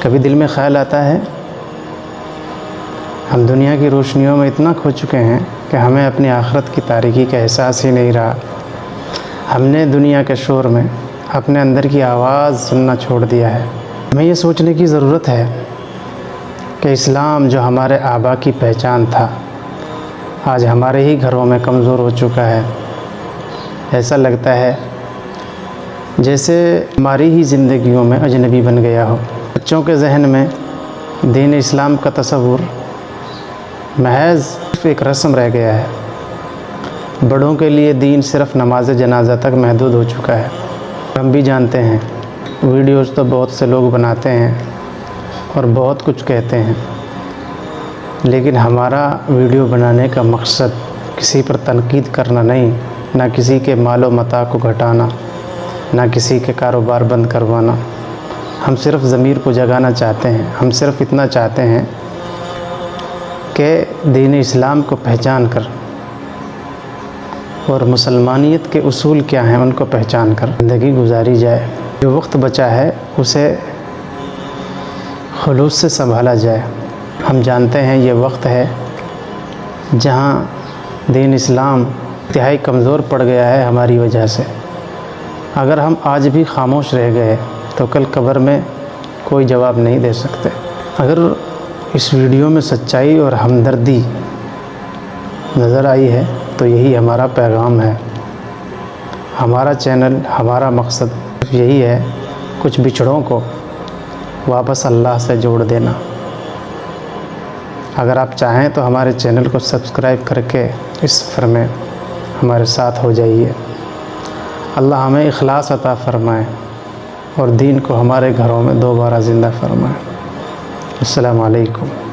کبھی دل میں خیال آتا ہے ہم دنیا کی روشنیوں میں اتنا کھو چکے ہیں کہ ہمیں اپنی آخرت کی تاریکی کا احساس ہی نہیں رہا۔ ہم نے دنیا کے شور میں اپنے اندر کی آواز سننا چھوڑ دیا ہے۔ ہمیں یہ سوچنے کی ضرورت ہے کہ اسلام جو ہمارے آبا کی پہچان تھا آج ہمارے ہی گھروں میں کمزور ہو چکا ہے۔ ایسا لگتا ہے جیسے ہماری ہی زندگیوں میں اجنبی بن گیا ہو۔ بچوں کے ذہن میں دین اسلام کا تصور محض ایک رسم رہ گیا ہے۔ بڑوں کے لیے دین صرف نماز جنازہ تک محدود ہو چکا ہے۔ ہم بھی جانتے ہیں ویڈیوز تو بہت سے لوگ بناتے ہیں اور بہت کچھ کہتے ہیں، لیکن ہمارا ویڈیو بنانے کا مقصد کسی پر تنقید کرنا نہیں، نہ کسی کے مال و متاع کو گھٹانا، نہ کسی کے کاروبار بند کروانا۔ ہم صرف ضمیر کو جگانا چاہتے ہیں۔ ہم صرف اتنا چاہتے ہیں کہ دین اسلام کو پہچان کر اور مسلمانیت کے اصول کیا ہیں ان کو پہچان کر زندگی گزاری جائے۔ جو وقت بچا ہے اسے خلوص سے سنبھالا جائے۔ ہم جانتے ہیں یہ وقت ہے جہاں دین اسلام انتہائی کمزور پڑ گیا ہے ہماری وجہ سے۔ اگر ہم آج بھی خاموش رہ گئے تو کل قبر میں کوئی جواب نہیں دے سکتے۔ اگر اس ویڈیو میں سچائی اور ہمدردی نظر آئی ہے تو یہی ہمارا پیغام ہے۔ ہمارا چینل، ہمارا مقصد یہی ہے، کچھ بچھڑوں کو واپس اللہ سے جوڑ دینا۔ اگر آپ چاہیں تو ہمارے چینل کو سبسکرائب کر کے اس سفر میں ہمارے ساتھ ہو جائیے۔ اللہ ہمیں اخلاص عطا فرمائے اور دین کو ہمارے گھروں میں دوبارہ زندہ فرمائے۔ السلام علیکم۔